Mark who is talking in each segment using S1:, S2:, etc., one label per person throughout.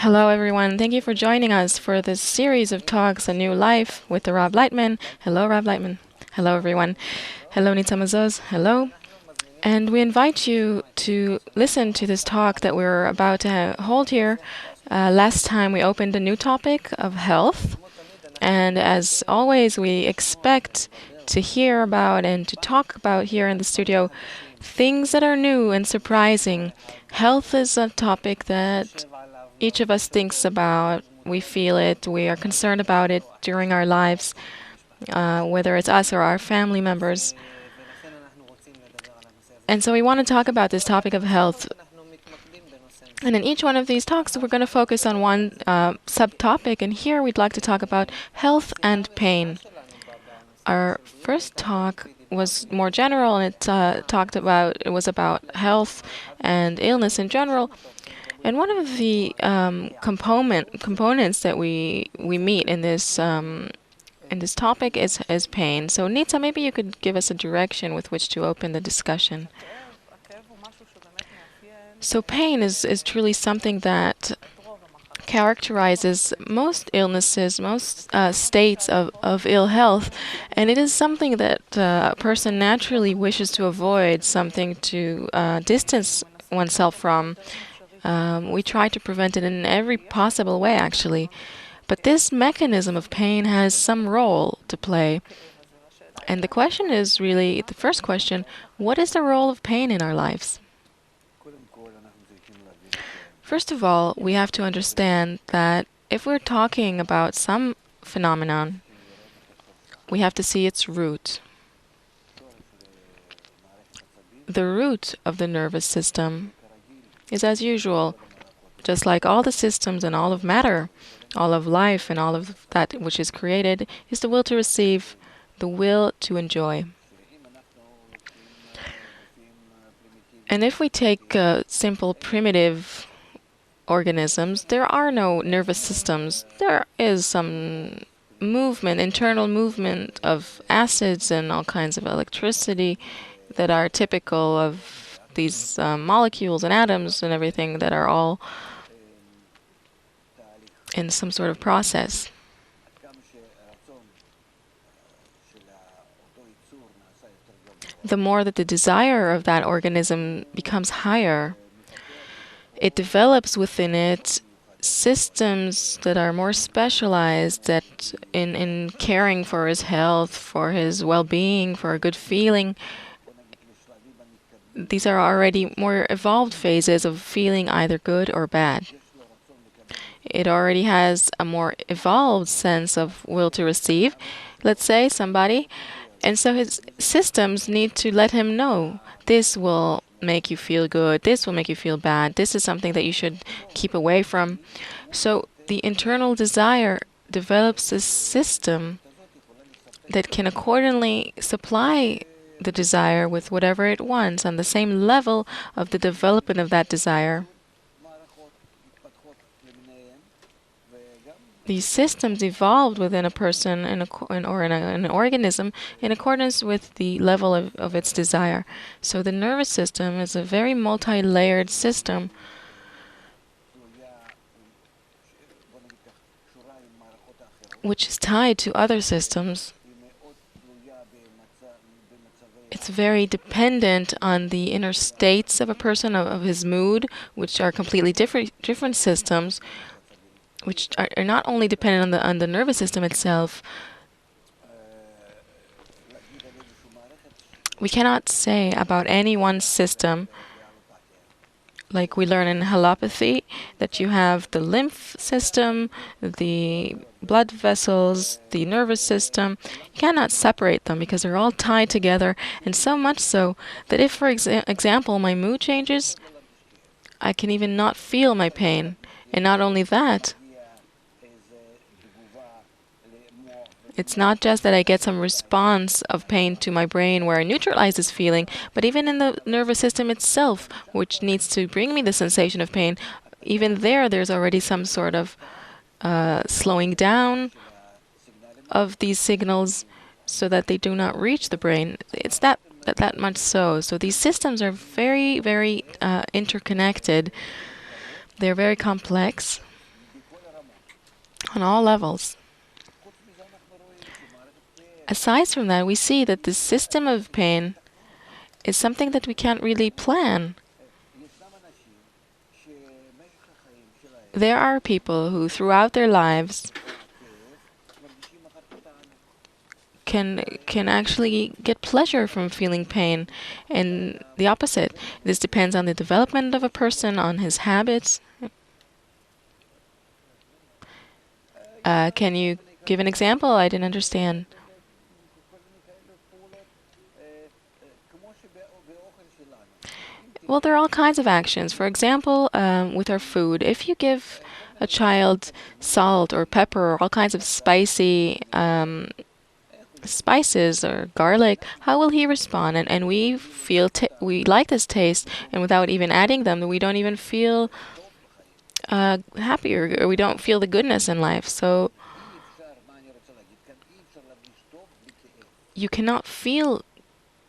S1: Hello, everyone. Thank you for joining us for this series of talks, A New Life, with the Rob Laitman. Hello, Rob Laitman. Hello, everyone. Hello, Nitza Mazos. Hello. And we invite you to listen to this talk that we're about to hold here. Last time we opened a new topic of health. And as always, we expect to hear about and to talk about here in the studio things that are new and surprising. Health is a topic that each of us thinks about. We feel it. We are concerned about it during our lives, whether it's us or our family members. And so we want to talk about this topic of health. And in each one of these talks, we're going to focus on one subtopic. And here we'd like to talk about health and pain. Our first talk was more general, and it was about health and illness in general. And one of the components that we meet in this topic is pain. So Nitza, maybe you could give us a direction with which to open the discussion. So pain is truly something that characterizes most illnesses, most states of ill health, and it is something that a person naturally wishes to avoid, something to distance oneself from. We try to prevent it in every possible way, actually. But this mechanism of pain has some role to play. And the question is really, the first question, what is the role of pain in our lives? First of all, we have to understand that if we're talking about some phenomenon, we have to see its root. The root of the nervous system is as usual, just like all the systems and all of matter, all of life and all of that which is created, is the will to receive, the will to enjoy. And if we take simple primitive organisms, there are no nervous systems. There is some movement, internal movement of acids and all kinds of electricity that are typical of these molecules and atoms and everything that are all in some sort of process. The more that the desire of that organism becomes higher, it develops within it systems that are more specialized that in caring for his health, for his well-being, for a good feeling. These are already more evolved phases of feeling either good or bad. It already has a more evolved sense of will to receive, let's say, somebody. And so his systems need to let him know, this will make you feel good, this will make you feel bad, this is something that you should keep away from. So the internal desire develops a system that can accordingly supply the desire with whatever it wants on the same level of the development of that desire. These systems evolved within a person or in an organism in accordance with the level of its desire. So the nervous system is a very multi-layered system which is tied to other systems. It's very dependent on the inner states of a person, of his mood, which are completely different systems, which are not only dependent on the nervous system itself. We cannot say about any one system, like we learn in allopathy, that you have the lymph system, the blood vessels, the nervous system. You cannot separate them because they're all tied together, and so much so that if, for example, my mood changes, I can even not feel my pain. And not only that, it's not just that I get some response of pain to my brain where I neutralize this feeling, but even in the nervous system itself, which needs to bring me the sensation of pain, even there's already some sort of slowing down of these signals so that they do not reach the brain. It's that much so. So these systems are very, very interconnected. They're very complex. on all levels. Aside from that, we see that the system of pain is something that we can't really plan. There are people who, throughout their lives, can actually get pleasure from feeling pain, and the opposite. This depends on the development of a person, on his habits. Can you give an example? I didn't understand. Well, there are all kinds of actions. For example, with our food, if you give a child salt or pepper or all kinds of spicy spices or garlic, how will he respond? And we feel we like this taste, and without even adding them, we don't even feel happy, or we don't feel the goodness in life. So you cannot feel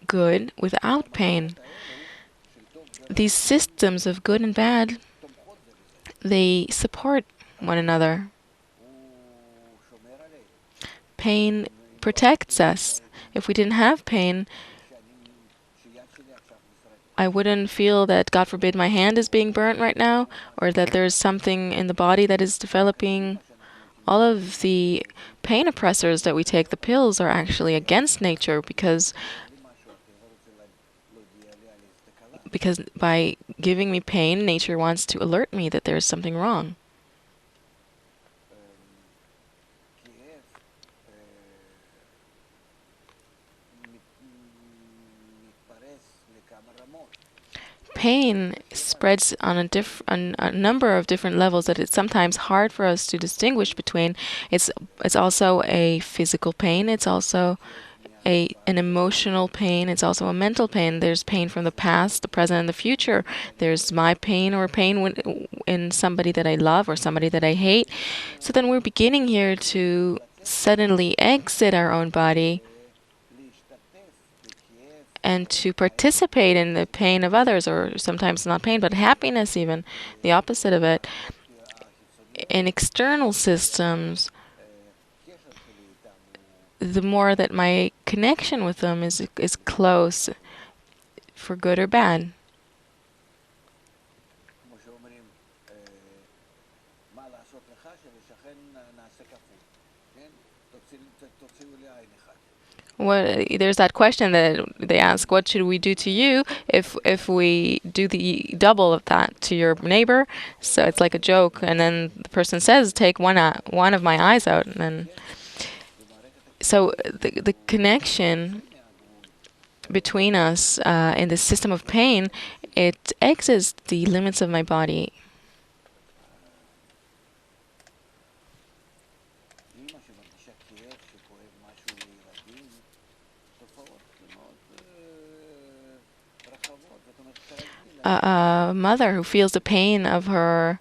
S1: good without pain. These systems of good and bad, they support one another. Pain protects us. If we didn't have pain, I wouldn't feel that, God forbid, my hand is being burnt right now, or that there's something in the body that is developing. All of the pain oppressors that we take, the pills, are actually against nature, because by giving me pain, nature wants to alert me that there's something wrong. Pain spreads on a number of different levels that it's sometimes hard for us to distinguish between. It's also a physical pain. It's also an emotional pain. It's also a mental pain. There's pain from the past, the present, and the future. There's my pain, or pain in somebody that I love or somebody that I hate. So then we're beginning here to suddenly exit our own body and to participate in the pain of others, or sometimes not pain, but happiness even, the opposite of it. In external systems, the more that my connection with them is close, for good or bad. There's that question that they ask, what should we do to you if we do the double of that to your neighbor? So it's like a joke, and then the person says, take one of my eyes out, and then so the connection between us in the system of pain, it exits the limits of my body. A mother who feels the pain of her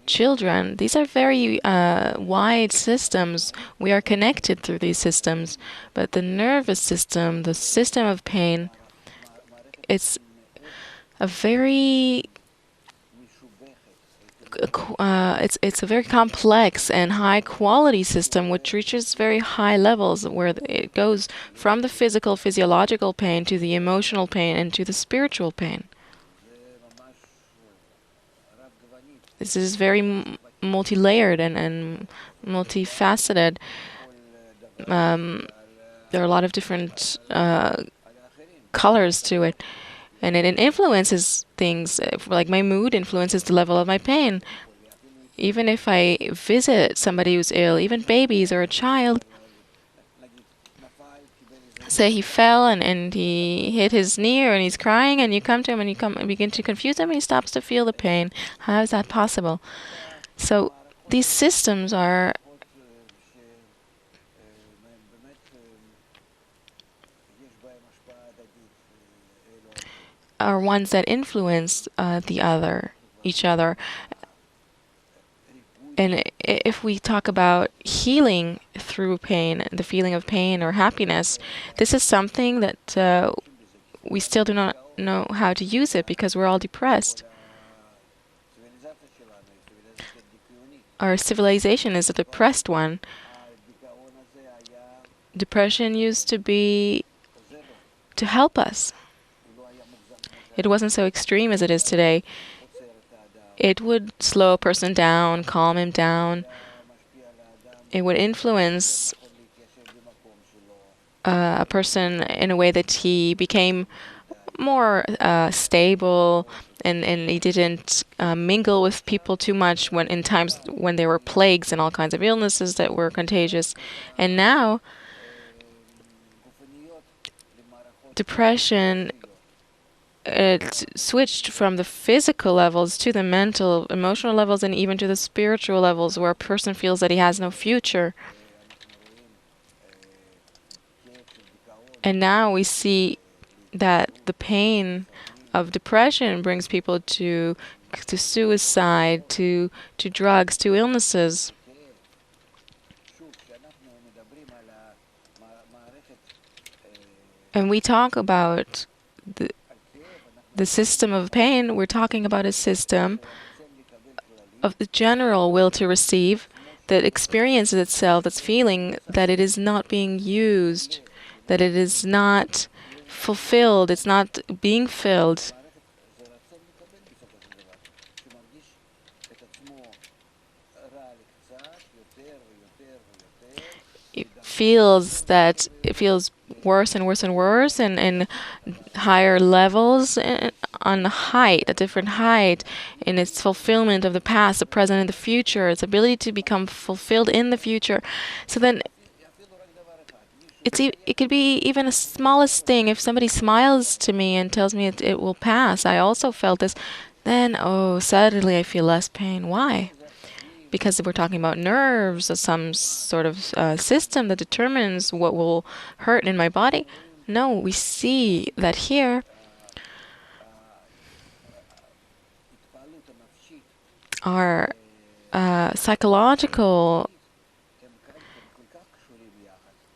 S1: children, these are very wide systems. We are connected through these systems. But the nervous system, the system of pain, it's a very it's a very complex and high quality system, which reaches very high levels, where it goes from the physiological pain to the emotional pain and to the spiritual pain. This is very multi-layered and multifaceted. There are a lot of different colors to it, and it influences things. Like my mood influences the level of my pain. Even if I visit somebody who's ill, even babies or a child, say he fell and he hit his knee and he's crying, and you come to him and you come and begin to confuse him, and he stops to feel the pain. How is that possible? So these systems are ones that influence each other. And if we talk about healing through pain, the feeling of pain or happiness, this is something that we still do not know how to use it, because we're all depressed. our civilization is a depressed one. Depression used to be to help us. It wasn't so extreme as it is today. It would slow a person down, calm him down. It would influence a person in a way that he became more stable, and he didn't mingle with people too much when in times when there were plagues and all kinds of illnesses that were contagious. And now, depression, it switched from the physical levels to the mental, emotional levels, and even to the spiritual levels, where a person feels that he has no future. And now we see that the pain of depression brings people to suicide, to drugs, to illnesses. And we talk about the system of pain. We're talking about a system of the general will to receive that experiences itself, that's feeling that it is not being used, that it is not fulfilled, it's not being filled. It feels worse and worse and worse, and higher levels on height, a different height, in its fulfillment of the past, the present, and the future, its ability to become fulfilled in the future. So then it could be even the smallest thing. If somebody smiles to me and tells me it will pass, I also felt this, then, oh, suddenly I feel less pain. Why? Because we're talking about nerves or some sort of system that determines what will hurt in my body. No, we see that here our psychological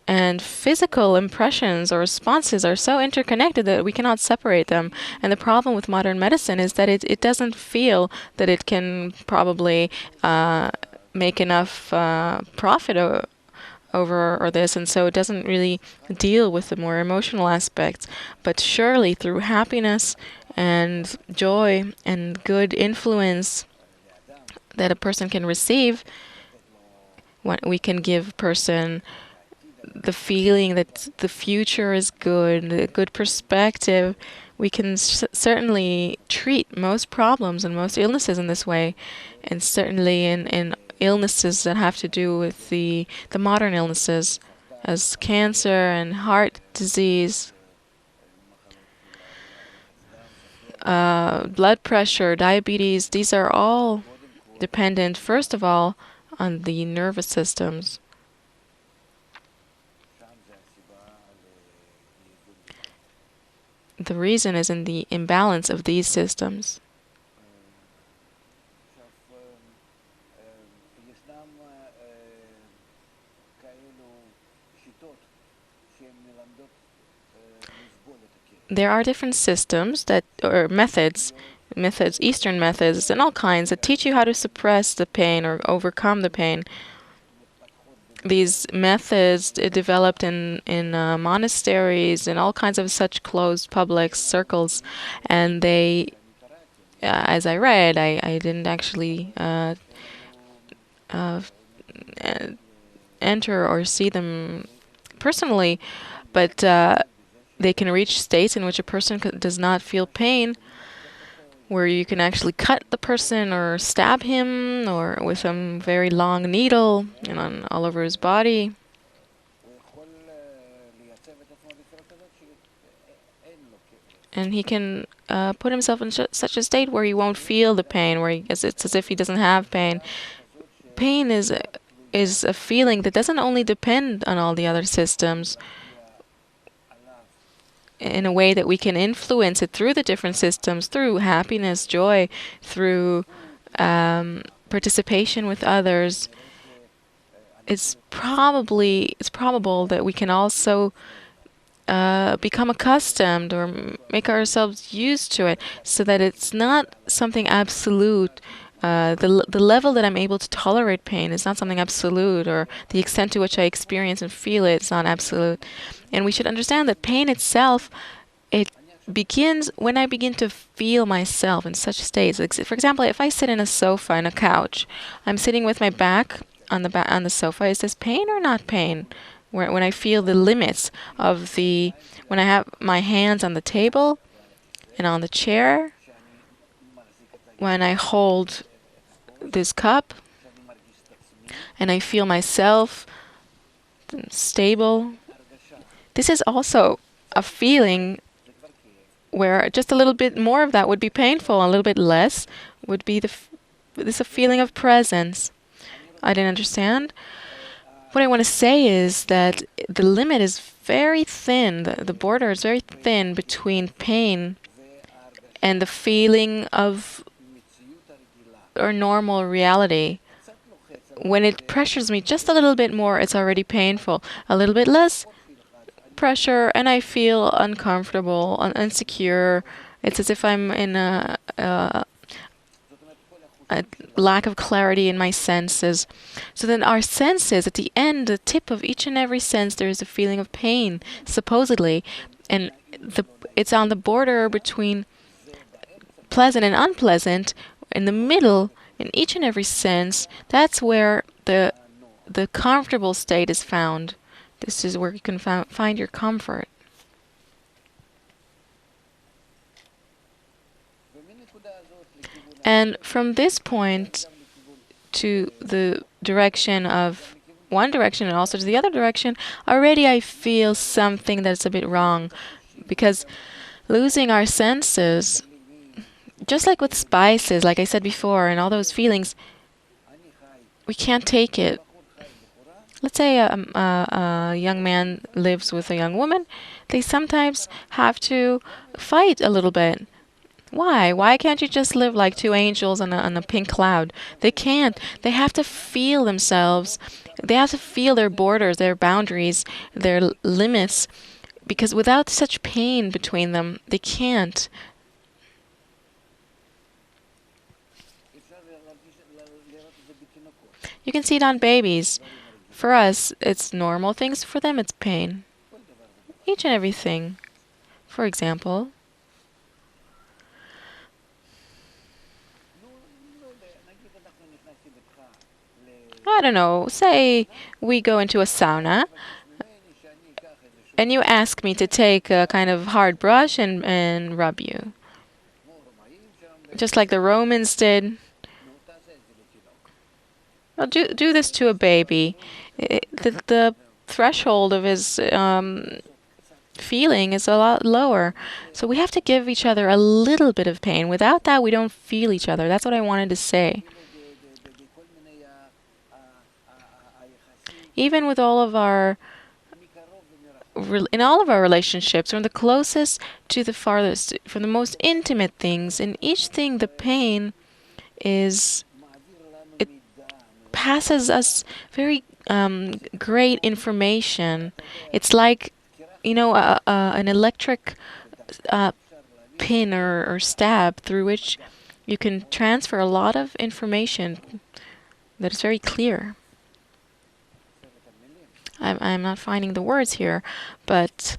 S1: and physical impressions or responses are so interconnected that we cannot separate them. And the problem with modern medicine is that it doesn't feel that it can probably make enough profit over this, and so it doesn't really deal with the more emotional aspects. But surely through happiness and joy and good influence that a person can receive, we can give a person the feeling that the future is good, a good perspective. We can certainly treat most problems and most illnesses in this way, and certainly in illnesses that have to do with the modern illnesses, as cancer and heart disease, blood pressure, diabetes. These are all dependent, first of all, on the nervous systems. The reason is in the imbalance of these systems. There are different systems or methods, Eastern methods, and all kinds that teach you how to suppress the pain or overcome the pain. These methods developed in monasteries and all kinds of such closed public circles, and they, as I read, I didn't actually enter or see them personally, but they can reach states in which a person does not feel pain, where you can actually cut the person or stab him or with a very long needle all over his body. And he can put himself in such a state where he won't feel the pain, where it's as if he doesn't have pain. Pain is a feeling that doesn't only depend on all the other systems, in a way that we can influence it through the different systems, through happiness, joy, through participation with others. It's probable that we can also become accustomed or make ourselves used to it, so that it's not something absolute, the level that I'm able to tolerate pain is not something absolute, or the extent to which I experience and feel it is not absolute. And we should understand that pain itself, it begins when I begin to feel myself in such states. Like, for example, if I sit in a sofa, in a couch, I'm sitting with my back on the sofa. Is this pain or not pain? When I feel the limits of when I have my hands on the table and on the chair, when I hold this cup and I feel myself stable, this is also a feeling where just a little bit more of that would be painful, a little bit less would be this a feeling of presence. I didn't understand. What I want to say is that the limit is very thin, the border is very thin between pain and the feeling of our normal reality. When it pressures me just a little bit more, it's already painful. A little bit less pressure, and I feel uncomfortable, insecure. It's as if I'm in a lack of clarity in my senses. So then our senses, at the end, the tip of each and every sense, there is a feeling of pain, supposedly. And it's on the border between pleasant and unpleasant. In the middle, in each and every sense, that's where the comfortable state is found. This is where you can find your comfort. And from this point to the direction of one direction and also to the other direction, already I feel something that's a bit wrong. Because losing our senses, just like with spices, like I said before, and all those feelings, we can't take it. Let's say a young man lives with a young woman. They sometimes have to fight a little bit. Why? Why can't you just live like two angels on a pink cloud? They can't. They have to feel themselves. They have to feel their borders, their boundaries, their limits. Because without such pain between them, they can't. You can see it on babies. For us, it's normal things. For them, it's pain. Each and everything. For example, I don't know, say we go into a sauna and you ask me to take a kind of hard brush and rub you. Just like the Romans did. Well, do this to a baby. The threshold of his feeling is a lot lower. So we have to give each other a little bit of pain. Without that, we don't feel each other. That's what I wanted to say. Even with all of our, in all of our relationships, from the closest to the farthest, from the most intimate things, in each thing the pain is, it passes us very great information. It's like, an electric pin or stab through which you can transfer a lot of information that is very clear. I'm not finding the words here, but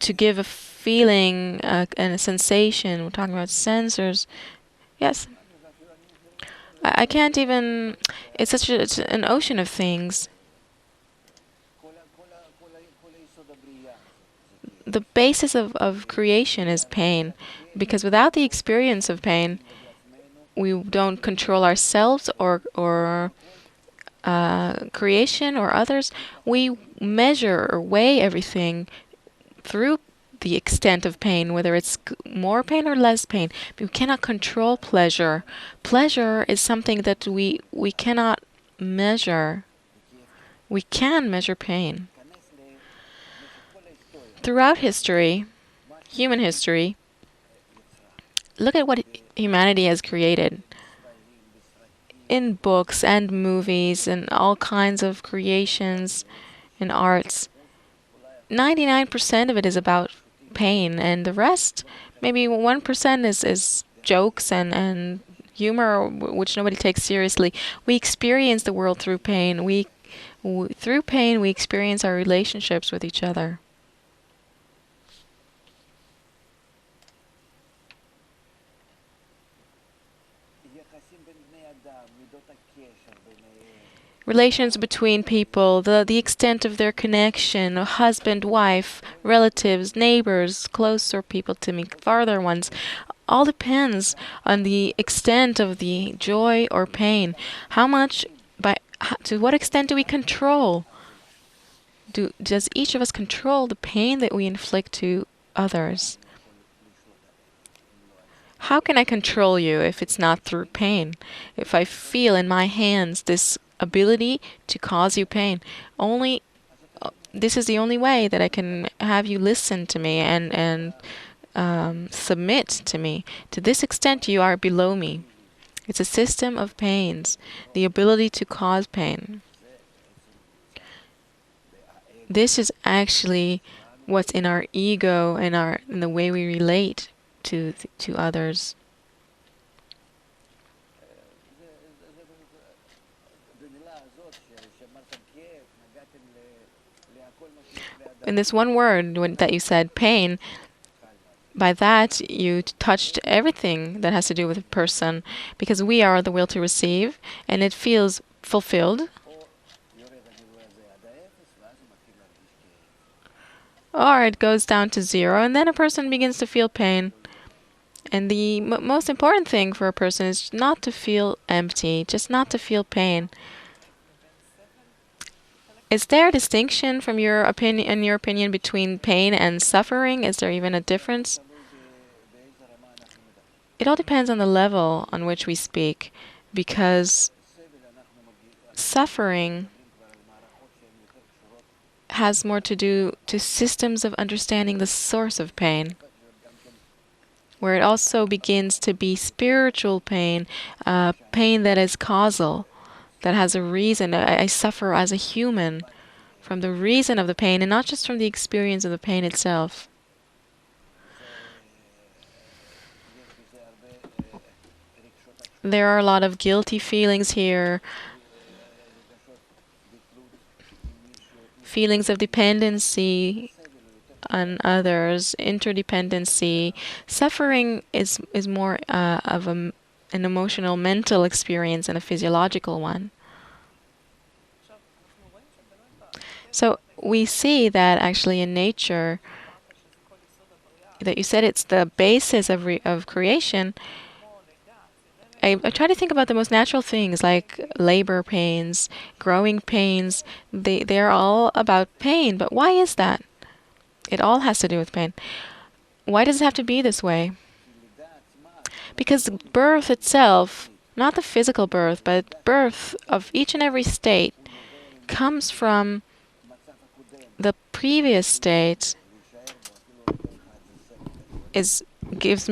S1: to give a feeling and a sensation, we're talking about sensors. Yes. I can't even, it's an ocean of things. The basis of creation is pain, because without the experience of pain, we don't control ourselves or creation or others. We measure or weigh everything through the extent of pain, whether it's more pain or less pain. But we cannot control pleasure. Pleasure is something that we cannot measure. We can measure pain. Throughout history, human history, look at what humanity has created. In books and movies and all kinds of creations and arts, 99% of it is about pain, and the rest, maybe 1% is jokes and humor which nobody takes seriously. We experience the world through pain. Through pain, we experience our relationships with each other. Relations between people, the extent of their connection, husband, wife, relatives, neighbors, closer people to me, farther ones, all depends on the extent of the joy or pain. How much, to what extent do we control? Does each of us control the pain that we inflict to others? How can I control you if it's not through pain? If I feel in my hands this ability to cause you pain, this is the only way that I can have you listen to me and submit to me. To this extent, you are below me. It's a system of pains, the ability to cause pain. This is actually what's in our ego and in the way we relate to others. In this one word that you said, pain, by that you touched everything that has to do with a person, because we are the will to receive, and it feels fulfilled. Or it goes down to zero, and then a person begins to feel pain. And the most important thing for a person is not to feel empty, just not to feel pain. Is there a distinction from your opinion, between pain and suffering? Is there even a difference? It all depends on the level on which we speak, because suffering has more to do to systems of understanding the source of pain, where it also begins to be spiritual pain, pain that is causal, that has a reason. I suffer as a human from the reason of the pain and not just from the experience of the pain itself. There are a lot of guilty feelings here, feelings of dependency on others, interdependency. Suffering is more of an emotional, mental experience than a physiological one. So we see that actually in nature, that you said it's the basis of creation. I try to think about the most natural things like labor pains, growing pains. They're all about pain. But why is that? It all has to do with pain. Why does it have to be this way? Because birth itself, not the physical birth, but birth of each and every state, comes from the previous state. It gives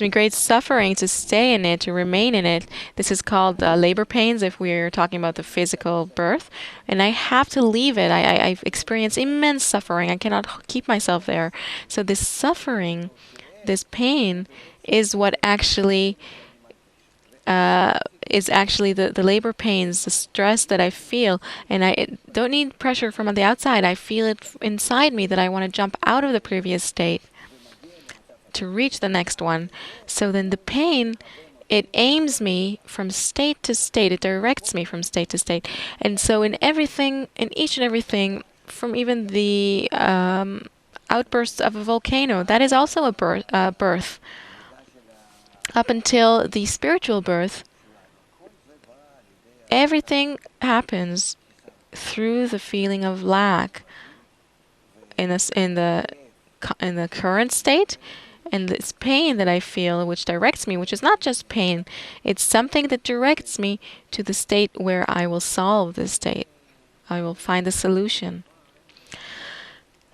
S1: me great suffering to stay in it, to remain in it. This is called labor pains if we're talking about the physical birth. And I have to leave it. I experience immense suffering. I cannot keep myself there. So this suffering, this pain, is what actually the labor pains, the stress that I feel. And I don't need pressure from the outside. I feel it inside me that I want to jump out of the previous state to reach the next one. So then the pain, it aims me from state to state. It directs me from state to state. And so in everything, in each and everything, from even the outbursts of a volcano, that is also a birth. Up until the spiritual birth, everything happens through the feeling of lack in the current state. And this pain that I feel, which directs me, which is not just pain, it's something that directs me to the state where I will solve this state. I will find a solution.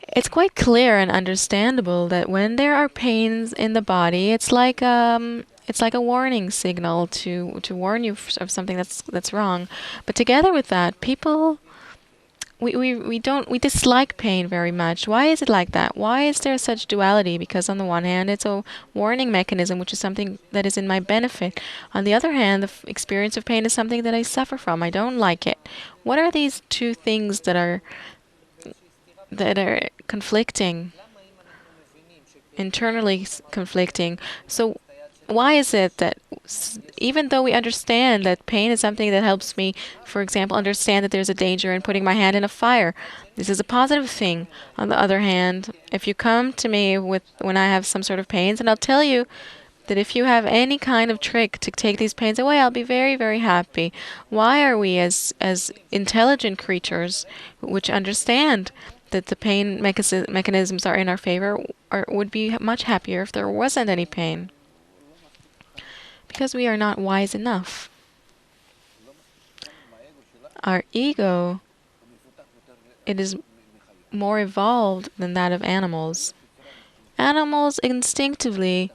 S1: It's quite clear and understandable that when there are pains in the body, it's like a warning signal to warn you of something that's wrong. But together with that, people, we dislike pain very much. Why is it like that? Why is there such duality? Because on the one hand, it's a warning mechanism, which is something that is in my benefit. On the other hand, the experience of pain is something that I suffer from. I don't like it. What are these two things that are conflicting, internally conflicting? So why is it that even though we understand that pain is something that helps me, for example, understand that there's a danger in putting my hand in a fire, this is a positive thing. On the other hand, if you come to me with when I have some sort of pains, and I'll tell you that if you have any kind of trick to take these pains away, I'll be very, very happy. Why are we, as intelligent creatures, which understand that the pain mechanisms are in our favor, or would be much happier if there wasn't any pain? Because we are not wise enough. Our ego, it is more evolved than that of animals. Animals instinctively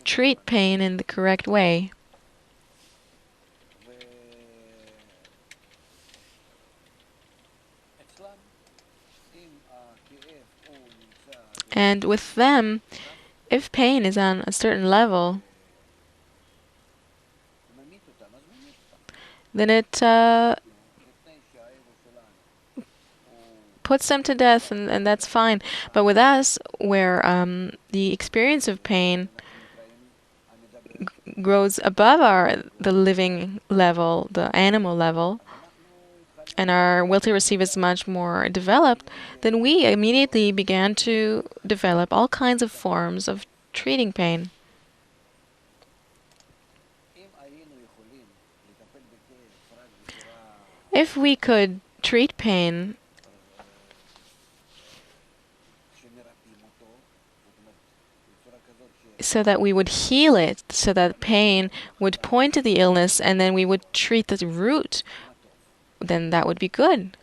S1: treat pain in the correct way. And with them, if pain is on a certain level, then it puts them to death, and that's fine. But with us, where the experience of pain grows above the living level, the animal level, and our will to receive is much more developed, then we immediately began to develop all kinds of forms of treating pain. If we could treat pain so that we would heal it, so that pain would point to the illness, and then we would treat the root, then that would be good.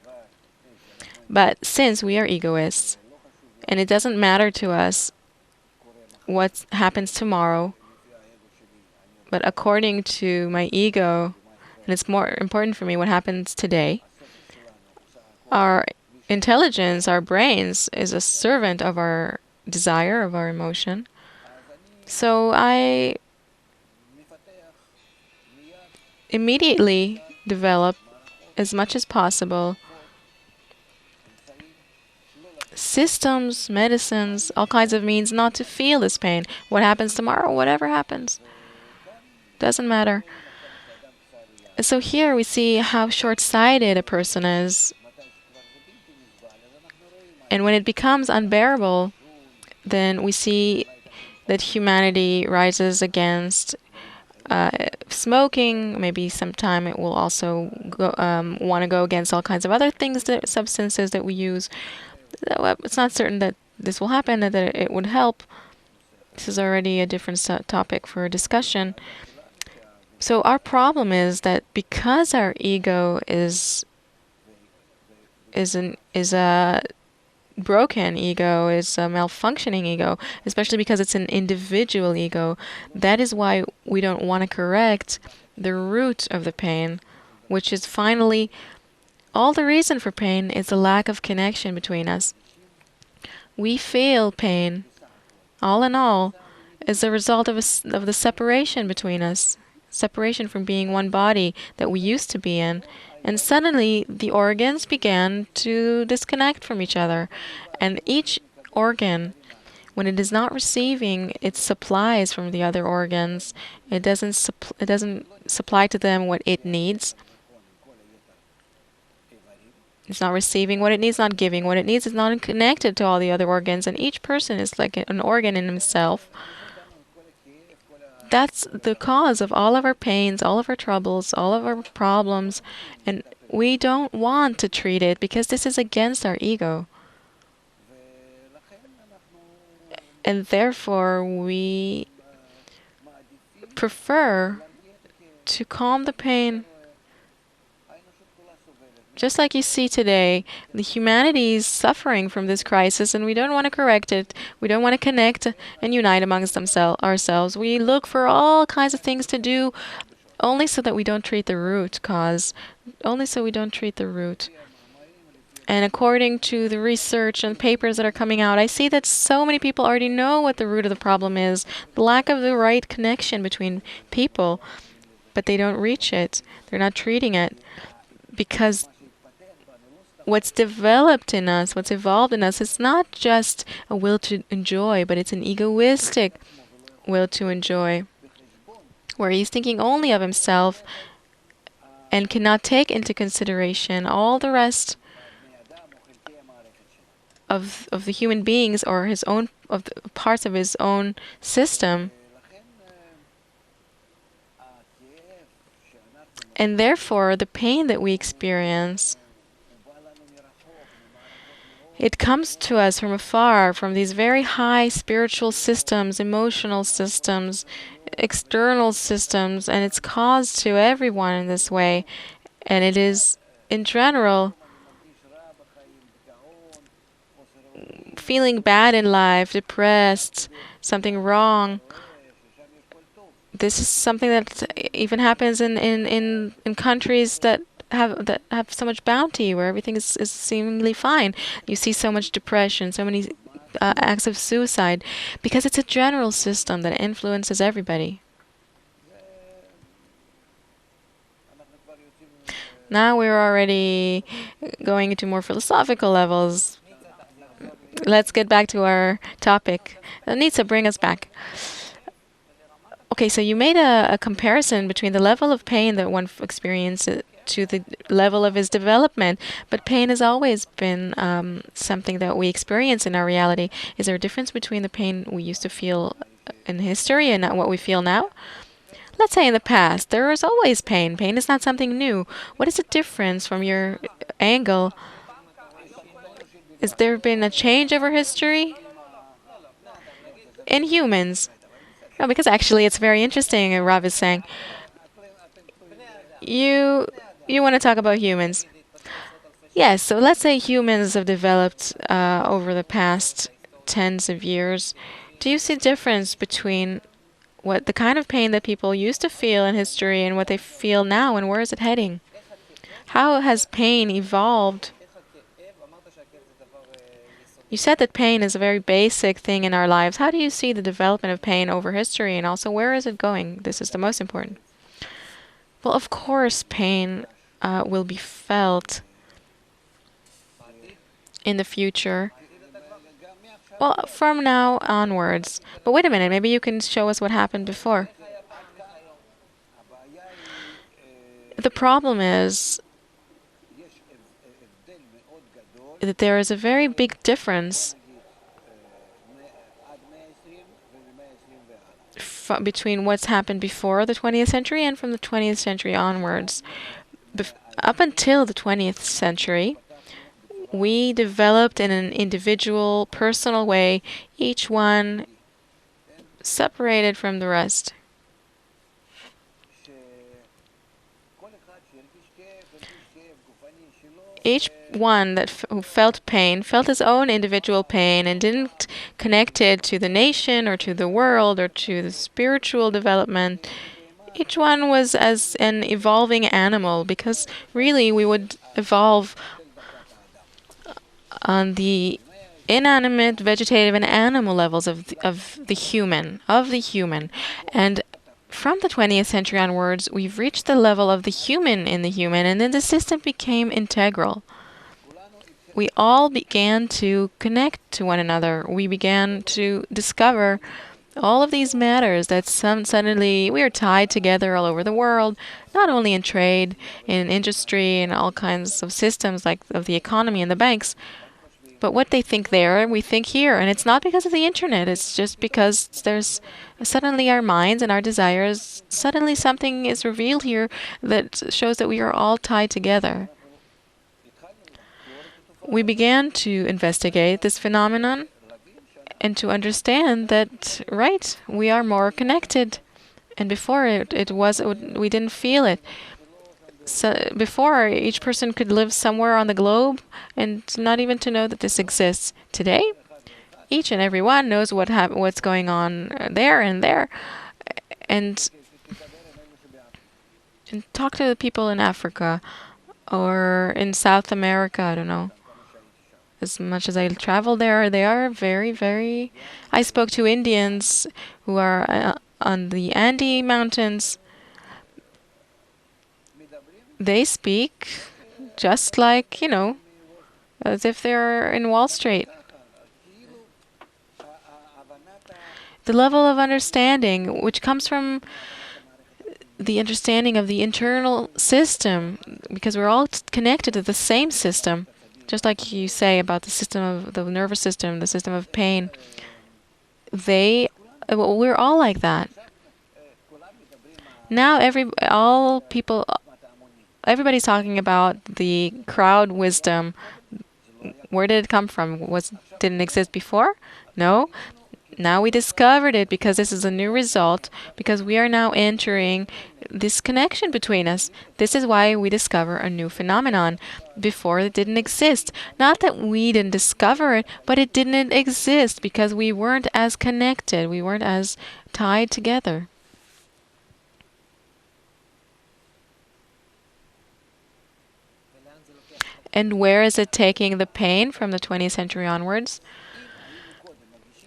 S1: But since we are egoists, and it doesn't matter to us what happens tomorrow, but according to my ego, and it's more important for me what happens today, our intelligence, our brains, is a servant of our desire, of our emotion. So I immediately develop, as much as possible, systems, medicines, all kinds of means not to feel this pain. What happens tomorrow, whatever happens, doesn't matter. So here we see how short-sighted a person is. And when it becomes unbearable, then we see that humanity rises against smoking. Maybe sometime it will also want to go against all kinds of other things, substances that we use. It's not certain that this will happen, that it would help. This is already a different topic for discussion. So our problem is that because our ego is a broken ego, is a malfunctioning ego, especially because it's an individual ego, that is why we don't want to correct the root of the pain, which is finally all the reason for pain is the lack of connection between us. We feel pain, all in all, as a result of the separation between us. Separation from being one body that we used to be in, and suddenly the organs began to disconnect from each other, and each organ, when it is not receiving its supplies from the other organs, it doesn't supply to them what it needs. It's not receiving what it needs, not giving what it needs. It's not connected to all the other organs, and each person is like an organ in himself. That's the cause of all of our pains, all of our troubles, all of our problems, and we don't want to treat it because this is against our ego. And therefore, we prefer to calm the pain. Just like you see today, the humanity is suffering from this crisis, and we don't want to correct it. We don't want to connect and unite amongst ourselves. We look for all kinds of things to do, only so that we don't treat the root cause, only so we don't treat the root. And according to the research and papers that are coming out, I see that so many people already know what the root of the problem is, the lack of the right connection between people, but they don't reach it. They're not treating it because what's developed in us, what's evolved in us, is not just a will to enjoy, but it's an egoistic will to enjoy, where he's thinking only of himself and cannot take into consideration all the rest of the human beings or his own of the parts of his own system. And therefore, the pain that we experience, it comes to us from afar, from these very high spiritual systems, emotional systems, external systems, and it's caused to everyone in this way. And it is, in general, feeling bad in life, depressed, something wrong. This is something that even happens in countries that have so much bounty, where everything is seemingly fine. You see so much depression, so many acts of suicide, because it's a general system that influences everybody. Now we're already going into more philosophical levels. Let's get back to our topic. Nitsa, bring us back. Okay, so you made a comparison between the level of pain that one experiences to the level of his development, but pain has always been something that we experience in our reality. Is there a difference between the pain we used to feel in history and what we feel now? Let's say in the past, there was always pain. Pain is not something new. What is the difference from your angle? Has there been a change over history? In humans. No, because actually it's very interesting, Rav is saying. You want to talk about humans. Yes, so let's say humans have developed over the past tens of years. Do you see a difference between what the kind of pain that people used to feel in history and what they feel now, and where is it heading? How has pain evolved? You said that pain is a very basic thing in our lives. How do you see the development of pain over history, and also where is it going? This is the most important. Well, of course, pain will be felt in the future. Well, from now onwards. But wait a minute, maybe you can show us what happened before. The problem is that there is a very big difference between what's happened before the 20th century and from the 20th century onwards. Up until the 20th century, we developed in an individual, personal way, each one separated from the rest. Each one who felt pain felt his own individual pain and didn't connect it to the nation or to the world or to the spiritual development. Each one was as an evolving animal, because really we would evolve on the inanimate, vegetative, and animal levels of the human. And from the 20th century onwards, we've reached the level of the human in the human, and then the system became integral. We all began to connect to one another. We began to discover all of these matters that suddenly we are tied together all over the world, not only in trade, in industry, and all kinds of systems like of the economy and the banks, but what they think there, we think here. And it's not because of the internet. It's just because there's suddenly our minds and our desires, suddenly something is revealed here that shows that we are all tied together. We began to investigate this phenomenon and to understand that, right, we are more connected. And before we didn't feel it. So before, each person could live somewhere on the globe and not even to know that this exists. Today, each and every one knows what's going on there and there. And talk to the people in Africa or in South America, I don't know. as much as I travel there, they are very, very. I spoke to Indians who are on the Andes Mountains. They speak just like, as if they're in Wall Street. The level of understanding, which comes from the understanding of the internal system, because we're all connected to the same system, just like you say about the system of the nervous system, the system of pain. We're all like that. Now everybody's talking about the crowd wisdom. Where did it come from? Didn't exist before? No. Now we discovered it because this is a new result, because we are now entering this connection between us. This is why we discover a new phenomenon. Before it didn't exist. Not that we didn't discover it, but it didn't exist because we weren't as connected. We weren't as tied together. And where is it taking the pain from the 20th century onwards?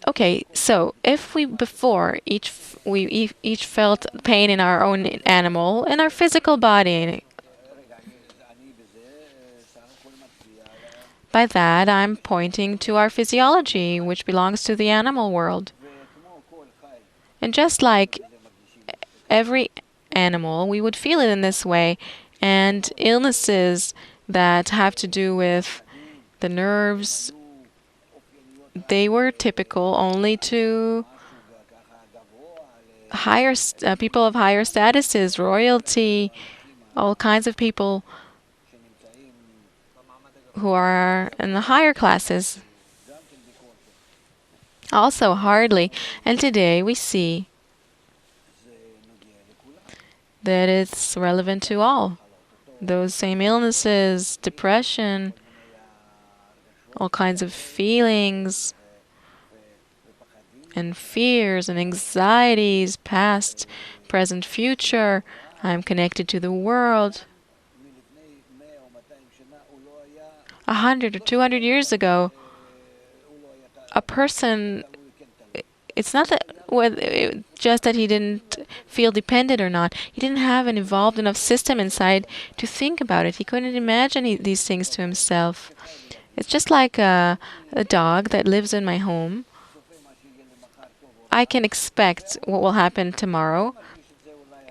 S1: Okay, so if we before we each felt pain in our own animal, in our physical body. By that, I'm pointing to our physiology, which belongs to the animal world. And just like every animal, we would feel it in this way. And illnesses that have to do with the nerves, they were typical only to people of higher statuses, royalty, all kinds of people who are in the higher classes. Also, hardly. And today we see that it's relevant to all. Those same illnesses, depression, all kinds of feelings and fears and anxieties, past, present, future. I'm connected to the world. 100 or 200 years ago, a person, it's not that just that he didn't feel dependent or not. He didn't have an evolved enough system inside to think about it. He couldn't imagine these things to himself. It's just like a dog that lives in my home. I can expect what will happen tomorrow.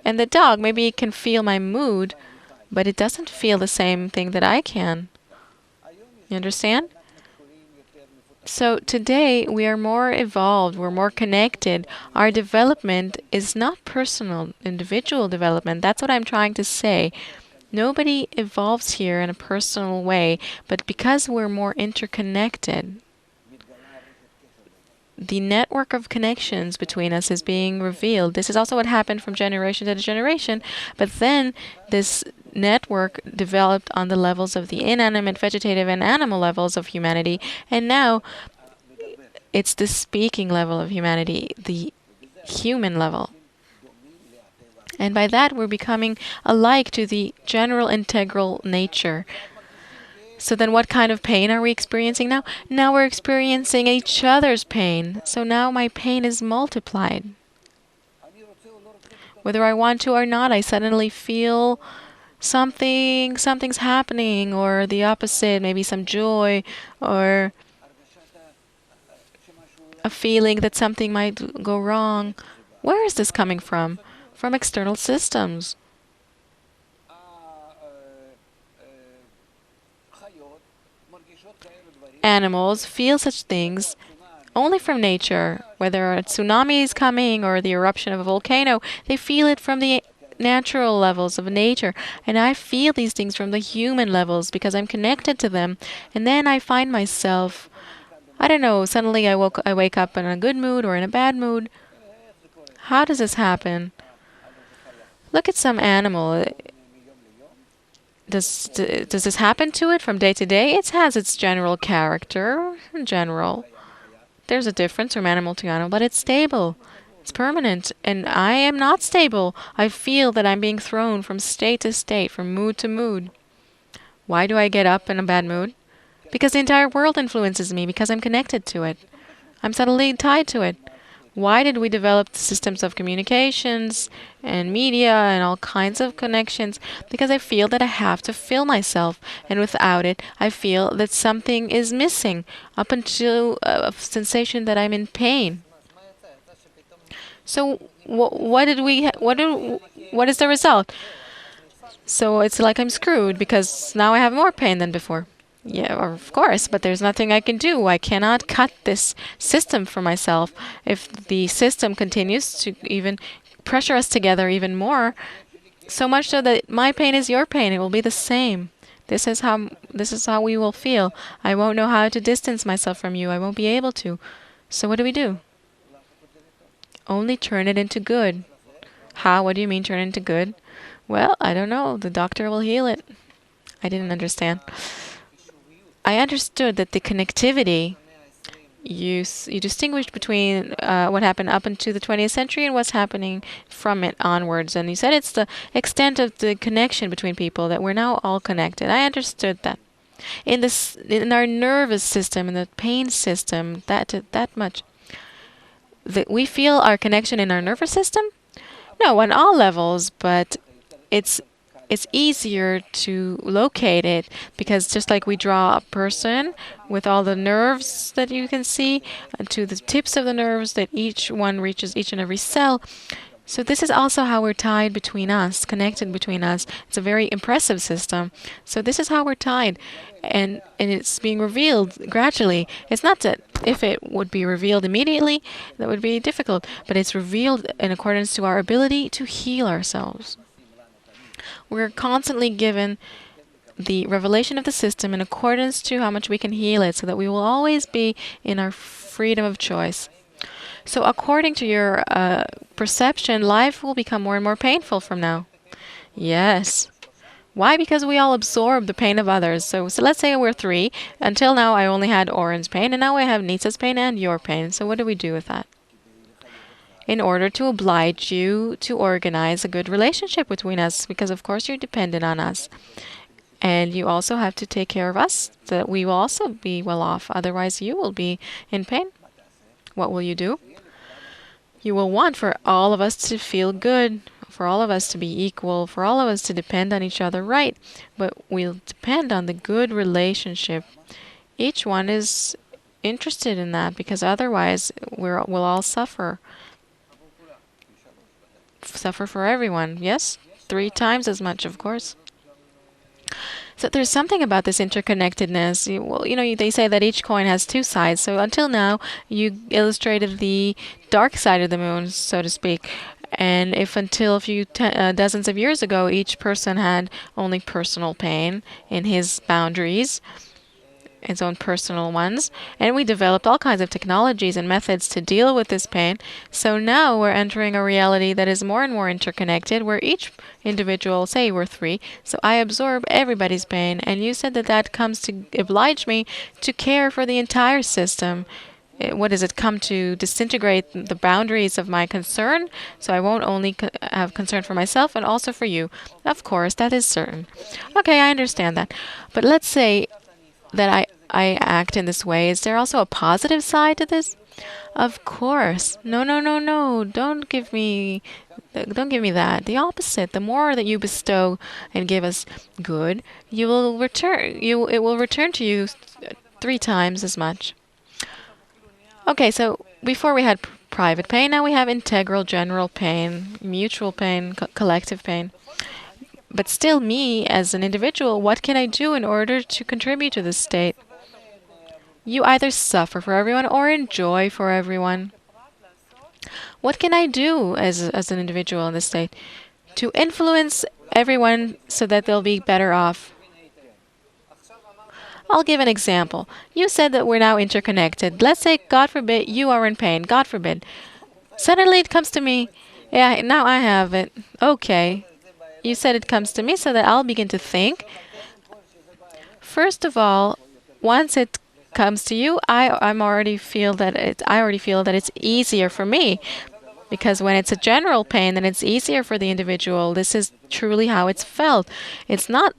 S1: And the dog, maybe it can feel my mood, but it doesn't feel the same thing that I can. You understand? So today we are more evolved, we're more connected. Our development is not personal, individual development. That's what I'm trying to say. Nobody evolves here in a personal way, but because we're more interconnected, the network of connections between us is being revealed. This is also what happened from generation to generation, but then this network developed on the levels of the inanimate, vegetative, and animal levels of humanity, and now it's the speaking level of humanity, the human level. And by that, we're becoming alike to the general integral nature. So then what kind of pain are we experiencing now? Now we're experiencing each other's pain. So now my pain is multiplied. Whether I want to or not, I suddenly feel something's happening, or the opposite, maybe some joy, or a feeling that something might go wrong. Where is this coming from? From external systems. Animals feel such things only from nature. Whether a tsunami is coming or the eruption of a volcano, they feel it from the natural levels of nature. And I feel these things from the human levels because I'm connected to them. And then I find myself, I don't know, suddenly I wake up in a good mood or in a bad mood. How does this happen? Look at some animal. Does this happen to it from day to day? It has its general character, in general. There's a difference from animal to animal, but it's stable. It's permanent. And I am not stable. I feel that I'm being thrown from state to state, from mood to mood. Why do I get up in a bad mood? Because the entire world influences me, because I'm connected to it. I'm suddenly tied to it. Why did we develop systems of communications and media and all kinds of connections? Because I feel that I have to fill myself, and without it, I feel that something is missing, up until a sensation that I'm in pain. So what did we? What is the result? So it's like I'm screwed because now I have more pain than before. Yeah, of course, but there's nothing I can do. I cannot cut this system for myself. If the system continues to even pressure us together even more, so much so that my pain is your pain, it will be the same. This is how we will feel. I won't know how to distance myself from you. I won't be able to. So what do? Only turn it into good. How? What do you mean turn it into good? Well, I don't know. The doctor will heal it. I didn't understand. I understood that the connectivity, you distinguished between what happened up into the 20th century and what's happening from it onwards. And you said it's the extent of the connection between people, that we're now all connected. I understood that. In our nervous system, in the pain system, that much. That we feel our connection in our nervous system? No, on all levels, but it's easier to locate it, because just like we draw a person with all the nerves that you can see to the tips of the nerves, that each one reaches each and every cell. So this is also how we're tied between us, connected between us. It's a very impressive system. So this is how we're tied, and it's being revealed gradually. It's not that if it would be revealed immediately, that would be difficult, but it's revealed in accordance to our ability to heal ourselves. We're constantly given the revelation of the system in accordance to how much we can heal it, so that we will always be in our freedom of choice. So according to your perception, life will become more and more painful from now. Yes. Why? Because we all absorb the pain of others. So let's say we're three. Until now, I only had Oren's pain, and now I have Nitsa's pain and your pain. So what do we do with that? In order to oblige you to organize a good relationship between us, because of course you're dependent on us. And you also have to take care of us, so that we will also be well off. Otherwise, you will be in pain. What will you do? You will want for all of us to feel good, for all of us to be equal, for all of us to depend on each other, right? But we'll depend on the good relationship. Each one is interested in that, because otherwise we'll all suffer. Suffer for everyone, yes? 3 times as much, of course. So there's something about this interconnectedness. They say that each coin has 2 sides. So until now, you illustrated the dark side of the moon, so to speak. And if until a few dozens of years ago, each person had only personal pain in his boundaries, its own personal ones, and we developed all kinds of technologies and methods to deal with this pain. So now we're entering a reality that is more and more interconnected, where each individual, say we're 3, so I absorb everybody's pain, and you said that that comes to oblige me to care for the entire system. What does it come to? Disintegrate the boundaries of my concern, so I won't only have concern for myself and also for you. Of course, that is certain. Okay, I understand that. But let's say that I act in this way. Is there also a positive side to this? Of course. No, no, no, no. Don't give me that. The opposite. The more that you bestow and give us good, you will return. It will return to you 3 times as much. Okay, so before we had private pain, now we have integral general pain, mutual pain, collective pain. But still, me as an individual, what can I do in order to contribute to this state? You either suffer for everyone or enjoy for everyone. What can I do as an individual in this state to influence everyone so that they'll be better off? I'll give an example. You said that we're now interconnected. Let's say, God forbid, you are in pain. God forbid. Suddenly it comes to me, yeah, now I have it. Okay. You said it comes to me, so that I'll begin to think. First of all, once it comes to you, I already feel that it's easier for me, because when it's a general pain, then it's easier for the individual. This is truly how it's felt. It's not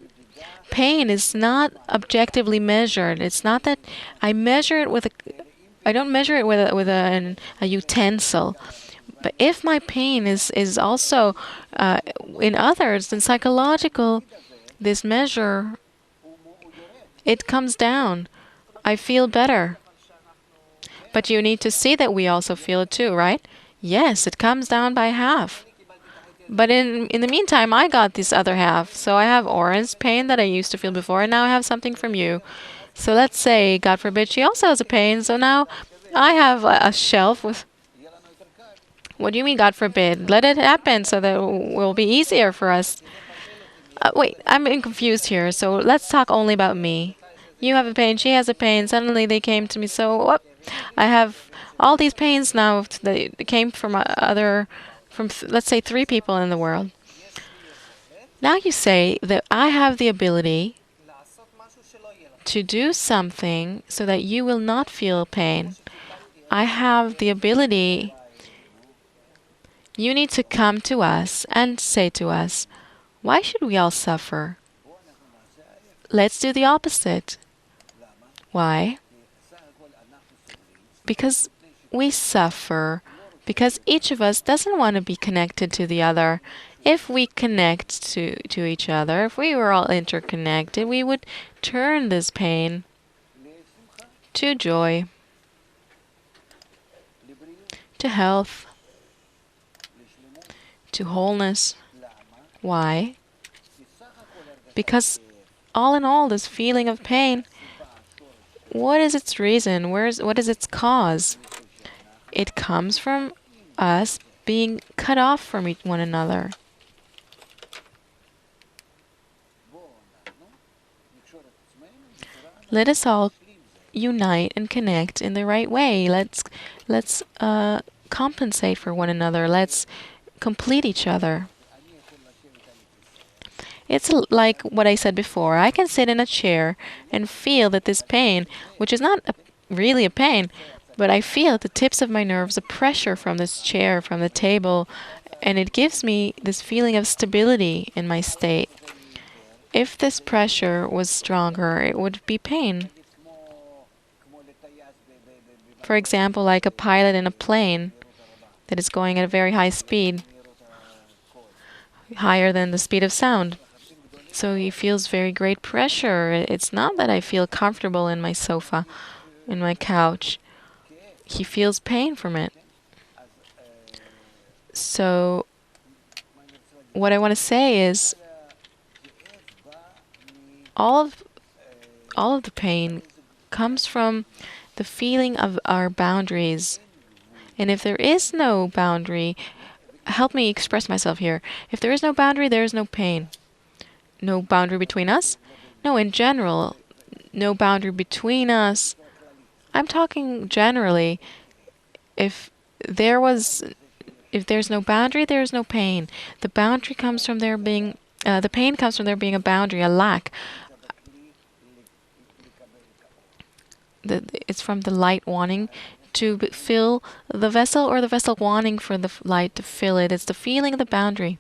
S1: pain is not objectively measured. It's not that I measure it with I don't measure it with a utensil. But if my pain is also in others, then psychological, this measure, it comes down. I feel better. But you need to see that we also feel it too, right? Yes, it comes down by half. But in the meantime, I got this other half. So I have Oren's pain that I used to feel before, and now I have something from you. So let's say, God forbid, she also has a pain. So now I have a shelf with. What do you mean, God forbid? Let it happen so that it will be easier for us. Wait, I'm confused here. So let's talk only about me. You have a pain, she has a pain. Suddenly they came to me. So what? I have all these pains now that came from let's say 3 people in the world. Now you say that I have the ability to do something so that you will not feel pain. I have the ability. You need to come to us and say to us, why should we all suffer? Let's do the opposite. Why? Because we suffer, because each of us doesn't want to be connected to the other. If we connect to each other, if we were all interconnected, we would turn this pain to joy, to health, to wholeness. Why? Because all in all, this feeling of pain, what is its reason? What is its cause? It comes from us being cut off from one another. Let us all unite and connect in the right way. Let's compensate for one another. Let's complete each other. It's like what I said before. I can sit in a chair and feel that this pain, which is not really a pain, but I feel at the tips of my nerves a pressure from this chair, from the table, and it gives me this feeling of stability in my state. If this pressure was stronger, it would be pain. For example, like a pilot in a plane that is going at a very high speed, higher than the speed of sound. So he feels very great pressure. It's not that I feel comfortable in my sofa, in my couch. He feels pain from it. So what I want to say is all of the pain comes from the feeling of our boundaries. And if there is no boundary, help me express myself here. If there is no boundary, there is no pain. No boundary between us? No, in general, no boundary between us. I'm talking generally. If there's no boundary, there is no pain. The boundary comes from there being, the pain comes from there being a boundary, a lack. It's from the light wanting to fill the vessel, or the vessel wanting for the light to fill it. It's the feeling of the boundary.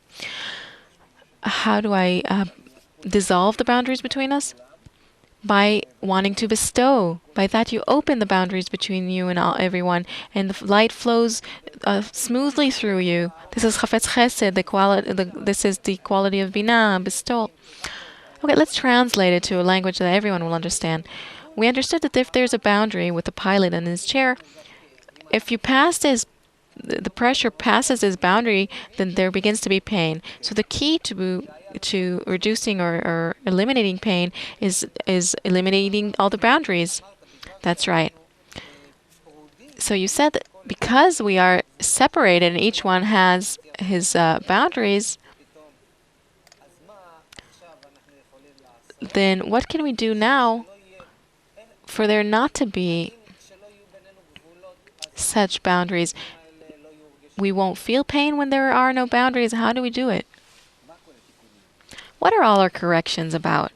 S1: How do I dissolve the boundaries between us? By wanting to bestow. By that you open the boundaries between you and everyone, and the light flows smoothly through you. This is chafetz chesed, this is the quality of binah, bestowal. Okay, let's translate it to a language that everyone will understand. We understood that if there's a boundary with the pilot in his chair, if you pass the pressure passes this boundary, then there begins to be pain. So the key to reducing or eliminating pain is eliminating all the boundaries. That's right. So you said that because we are separated and each one has his boundaries, then what can we do now for there not to be such boundaries? We won't feel pain when there are no boundaries. How do we do it? What are all our corrections about?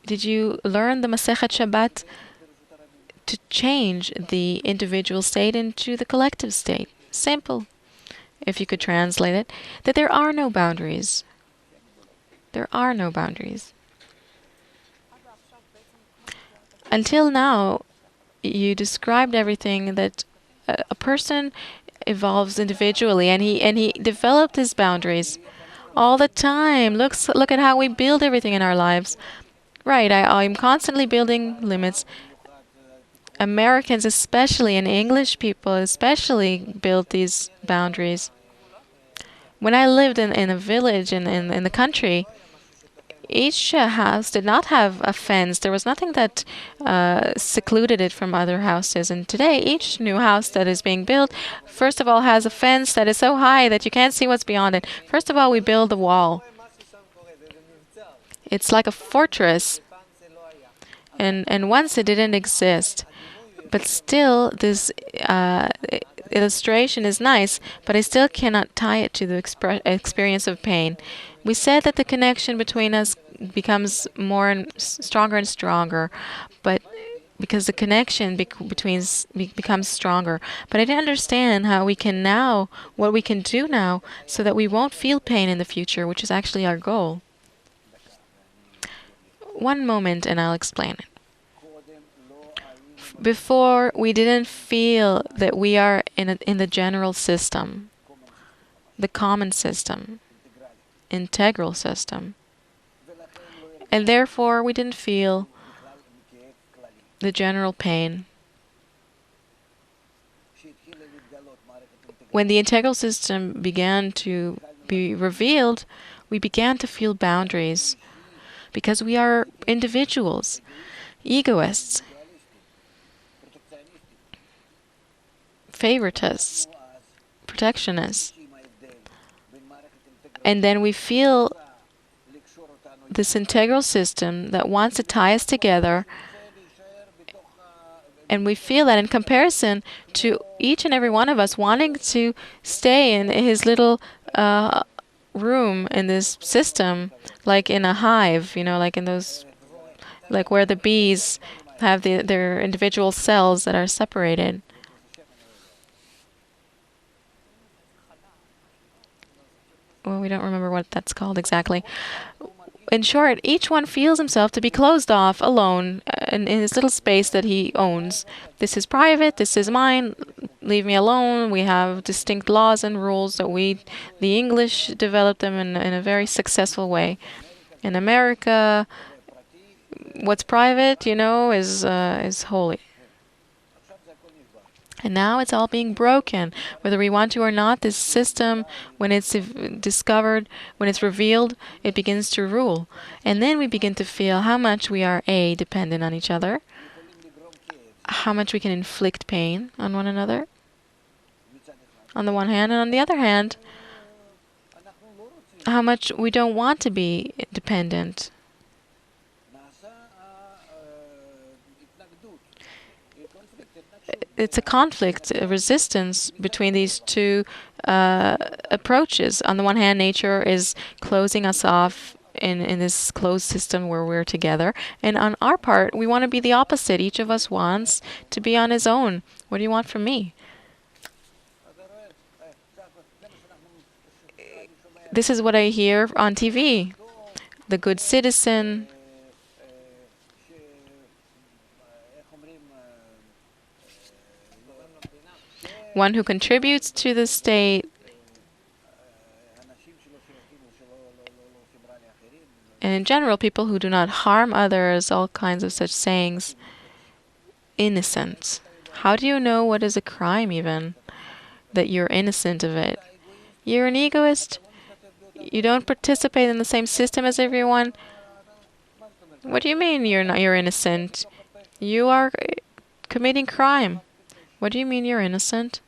S1: Did you learn the Masechet Shabbat? To change the individual state into the collective state. Simple. If you could translate it, that there are no boundaries. There are no boundaries. Until now, you described everything that a person evolves individually, and he developed his boundaries all the time. Look at how we build everything in our lives. Right, I'm constantly building limits. Americans, especially, and English people especially, build these boundaries. When I lived in a village in the country, each house did not have a fence. There was nothing that secluded it from other houses. And today, each new house that is being built, first of all, has a fence that is so high that you can't see what's beyond it. First of all, we build a wall. It's like a fortress. And once it didn't exist. But still, this illustration is nice, but I still cannot tie it to the experience of pain. We said that the connection between us becomes more and stronger, but because the connection becomes stronger. But I didn't understand how we can now, what we can do now, so that we won't feel pain in the future, which is actually our goal. One moment, and I'll explain it. Before, we didn't feel that we are in the general system, the common system, integral system. And therefore, we didn't feel the general pain. When the integral system began to be revealed, we began to feel boundaries because we are individuals, egoists, favoritists, protectionists. And then we feel this integral system that wants to tie us together, and we feel that in comparison to each and every one of us wanting to stay in his little room in this system, like in a hive, like in those, like where the bees have their individual cells that are separated. Well, we don't remember what that's called exactly. In short, each one feels himself to be closed off, alone, in his little space that he owns. This is private, this is mine, leave me alone. We have distinct laws and rules that the English, developed them in a very successful way. In America, what's private, is holy. And now it's all being broken. Whether we want to or not, this system, when it's discovered, when it's revealed, it begins to rule. And then we begin to feel how much we are, dependent on each other, how much we can inflict pain on one another, on the one hand, and on the other hand, how much we don't want to be dependent. It's a conflict, a resistance between these two approaches. On the one hand, nature is closing us off in this closed system where we're together. And on our part, we want to be the opposite. Each of us wants to be on his own. What do you want from me? This is what I hear on TV. The good citizen, one who contributes to the state, and in general, people who do not harm others, all kinds of such sayings. Innocent. How do you know what is a crime, even? That you're innocent of it. You're an egoist. You don't participate in the same system as everyone. What do you mean you're innocent? You are committing crime. What do you mean you're innocent?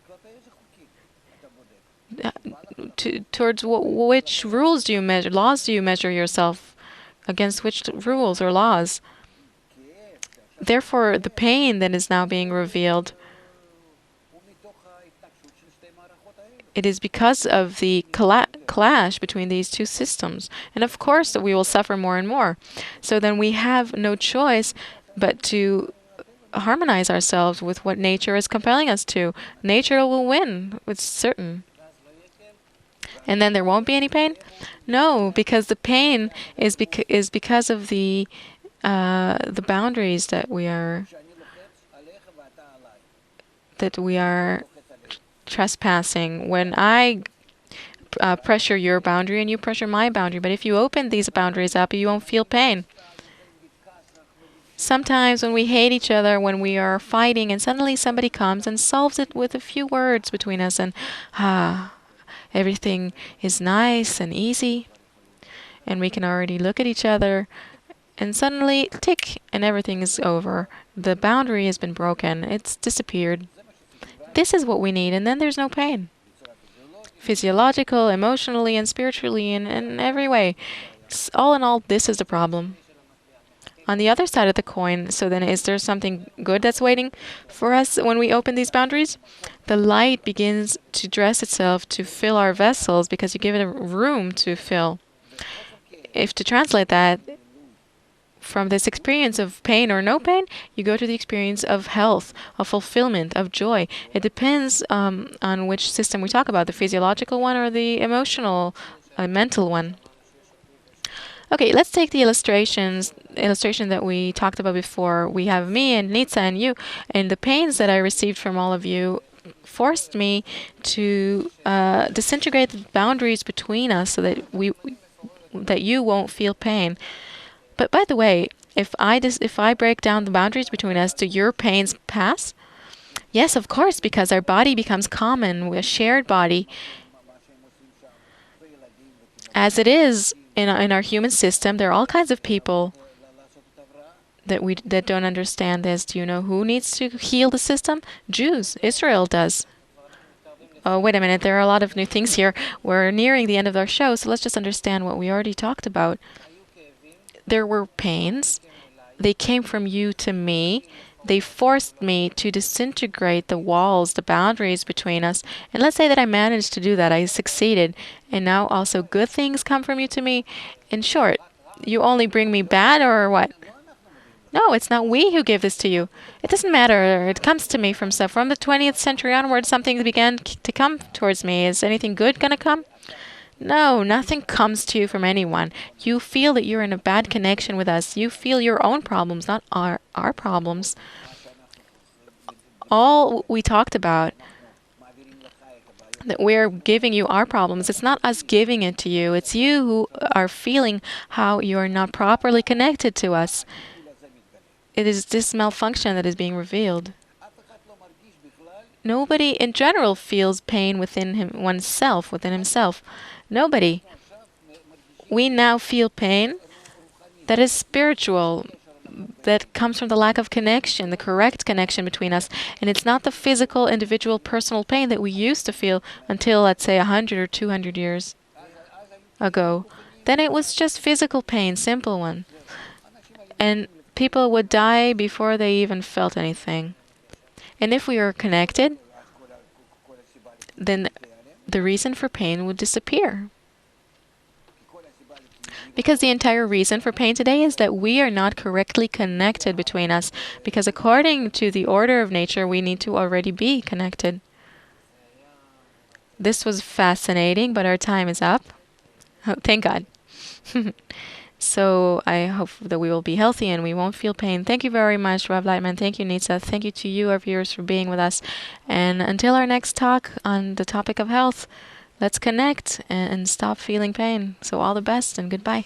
S1: Towards which rules do you measure, laws do you measure yourself against? Which rules or laws? Therefore, the pain that is now being revealed, it is because of the clash between these two systems. And of course, we will suffer more and more. So then we have no choice but to harmonize ourselves with what nature is compelling us to. Nature will win, it's certain. and then there won't be any pain? No, because the pain is because of the boundaries that we are trespassing. When I pressure your boundary and you pressure my boundary, but if you open these boundaries up, you won't feel pain. Sometimes when we hate each other, when we are fighting, and suddenly somebody comes and solves it with a few words between us, and everything is nice and easy, and we can already look at each other, and suddenly, tick, and everything is over. The boundary has been broken. It's disappeared. This is what we need, and then there's no pain. Physiological, emotionally, and spiritually, and in every way. All in all, this is the problem. On the other side of the coin, so then is there something good that's waiting for us when we open these boundaries? The light begins to dress itself to fill our vessels because you give it a room to fill. If to translate that, from this experience of pain or no pain, you go to the experience of health, of fulfillment, of joy. It depends on which system we talk about, the physiological one or the emotional, mental one. Okay, let's take the illustration that we talked about before. We have me and Nitsa and you, and the pains that I received from all of you forced me to disintegrate the boundaries between us so that you won't feel pain. But by the way, if I break down the boundaries between us, do your pains pass? Yes, of course, because our body becomes common, a shared body. As it is in our human system, there are all kinds of people that don't understand this. Do you know who needs to heal the system? Jews. Israel does. Oh, wait a minute. There are a lot of new things here. We're nearing the end of our show, so let's just understand what we already talked about. There were pains. They came from you to me. They forced me to disintegrate the walls, the boundaries between us. And let's say that I managed to do that. I succeeded. And now also good things come from you to me. In short, you only bring me bad or what? No, it's not we who give this to you. It doesn't matter. It comes to me from stuff. From the 20th century onward, something began to come towards me. Is anything good going to come? No, nothing comes to you from anyone. You feel that you're in a bad connection with us. You feel your own problems, not our problems. All we talked about, that we're giving you our problems, it's not us giving it to you. It's you who are feeling how you're not properly connected to us. It is this malfunction that is being revealed. Nobody in general feels pain within himself. Nobody. We now feel pain that is spiritual, that comes from the lack of connection, the correct connection between us. And it's not the physical, individual, personal pain that we used to feel until, let's say, 100 or 200 years ago. Then it was just physical pain, simple one. And people would die before they even felt anything. And if we are connected, then the reason for pain would disappear. Because the entire reason for pain today is that we are not correctly connected between us. Because according to the order of nature, we need to already be connected. This was fascinating, but our time is up. Oh, thank God. So I hope that we will be healthy and we won't feel pain. Thank you very much, Rav Laitman. Thank you, Nitsa. Thank you to you, our viewers, for being with us. And until our next talk on the topic of health, let's connect and stop feeling pain. So all the best and goodbye.